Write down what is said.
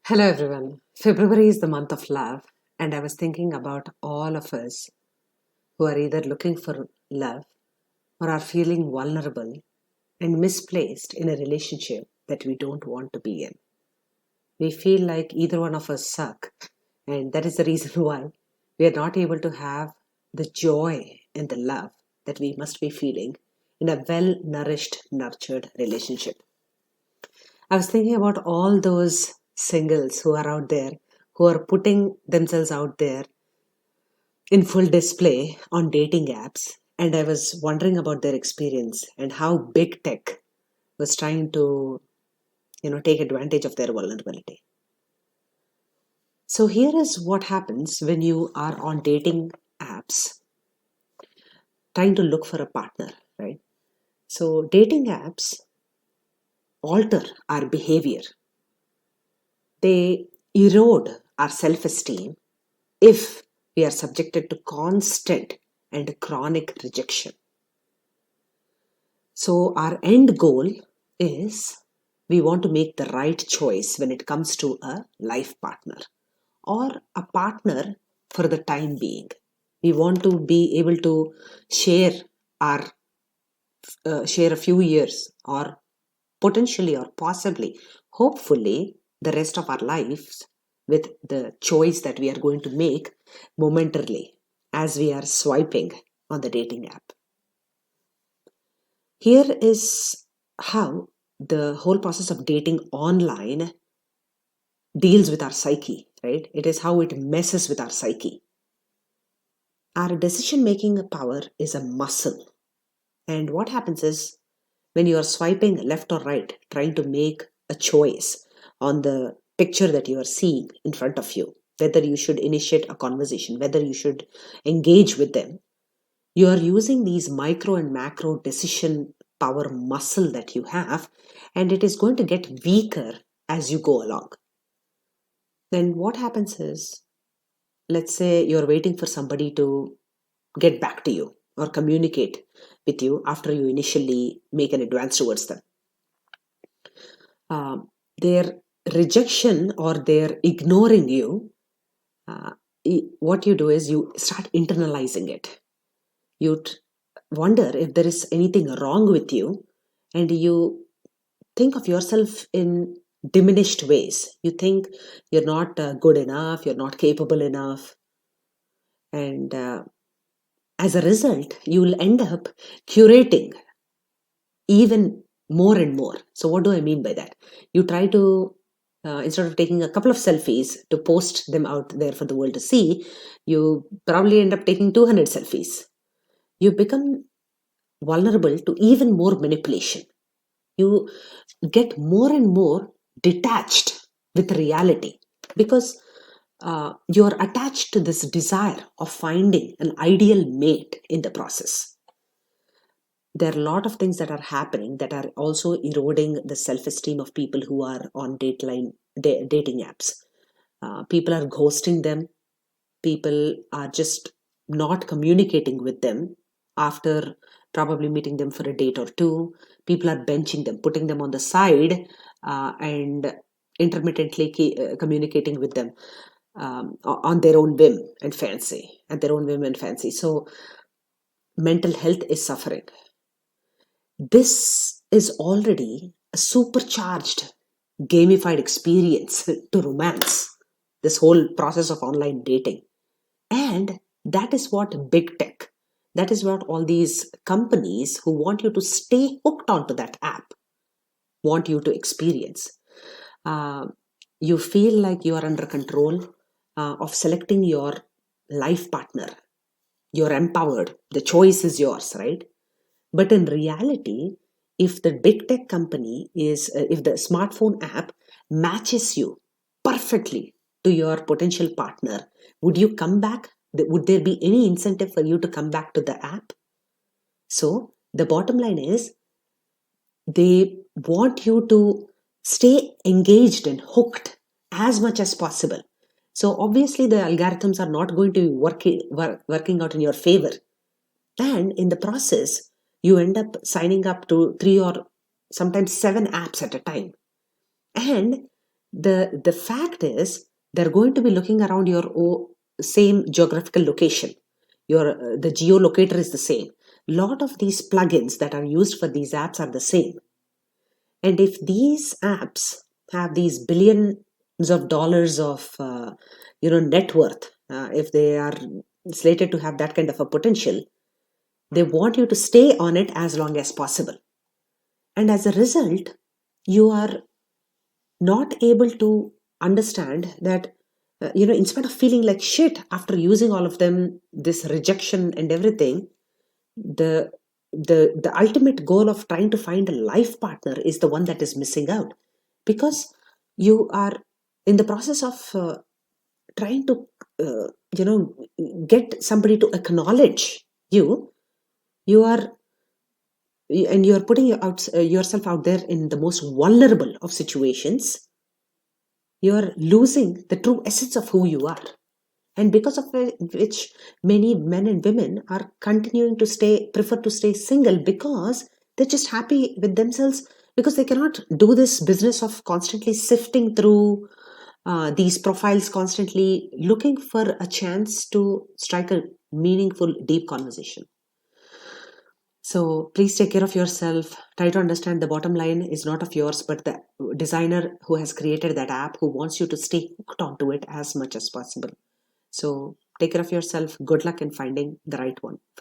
Hello everyone. February is the month of love, and I was thinking about all of us who are either looking for love or are feeling vulnerable and misplaced in a relationship that we don't want to be in. We feel like either one of us suck, and that is the reason why we are not able to have the joy and the love that we must be feeling in a well nourished, nurtured relationship. I was thinking about all those singles who are out there, who are putting themselves out there in full display on dating apps. And I was wondering about their experience and how big tech was trying to, take advantage of their vulnerability. So here is what happens when you are on dating apps trying to look for a partner, right? So dating apps alter our behavior. They erode our self-esteem if we are subjected to constant and chronic rejection. So, our end goal is we want to make the right choice when it comes to a life partner or a partner for the time being. We want to be able to share our share a few years or potentially or possibly, hopefully, the rest of our lives with the choice that we are going to make momentarily as we are swiping on the dating app. Here is how the whole process of dating online deals with our psyche, right? It is how it messes with our psyche. Our decision making power is a muscle. And what happens is when you are swiping left or right, trying to make a choice on the picture that you are seeing in front of you, whether you should initiate a conversation, whether you should engage with them, you are using these micro and macro decision power muscle that you have, and it is going to get weaker as you go along. Then what happens is, let's say you're waiting for somebody to get back to you or communicate with you after you initially make an advance towards them. Their rejection or their ignoring you, uh, what you do is you start internalizing it. You wonder if there is anything wrong with you, and you think of yourself in diminished ways. You think you're not good enough, you're not capable enough, and as a result, you will end up curating even more and more. So, what do I mean by that? You try to, instead of taking a couple of selfies to post them out there for the world to see, you probably end up taking 200 selfies. You become vulnerable to even more manipulation. You get more and more detached with reality because you're attached to this desire of finding an ideal mate in the process. There are a lot of things that are happening that are also eroding the self-esteem of people who are on dating apps. People are ghosting them. People are just not communicating with them after probably meeting them for a date or two. People are benching them, putting them on the side, and intermittently communicating with them on their own whim and fancy, at their own whim and fancy. So mental health is suffering. This is already a supercharged, gamified experience to romance, this whole process of online dating. And that is what big tech, that is what all these companies who want you to stay hooked onto that app want you to experience. Uh, you feel like you are under control of selecting your life partner. You're empowered. The choice is yours, right? But in reality, if the big tech company if the smartphone app matches you perfectly to your potential partner, would you come back? Would there be any incentive for you to come back to the app? So the bottom line is they want you to stay engaged and hooked as much as possible. So obviously the algorithms are not going to be working out in your favor. And in the process, you end up signing up to 3 or sometimes 7 apps at a time. And The fact is, they're going to be looking around your same geographical location. The geolocator is the same. Lot of these plugins that are used for these apps are the same. And if these apps have these billions of dollars of net worth, if they are slated to have that kind of a potential, they want you to stay on it as long as possible. And as a result, you are not able to understand that, in spite of feeling like shit after using all of them, this rejection and everything, the the ultimate goal of trying to find a life partner is the one that is missing out, because you are in the process of trying to uh, you know get somebody to acknowledge you are, and you are putting yourself out there in the most vulnerable of situations. You are losing the true essence of who you are, and because of which many men and women are continuing to prefer to stay single, because they're just happy with themselves, because they cannot do this business of constantly sifting through these profiles, constantly looking for a chance to strike a meaningful deep conversation. So please take care of yourself. Try to understand the bottom line is not of yours, but the designer who has created that app, who wants you to stay hooked onto it as much as possible. So take care of yourself. Good luck in finding the right one for you.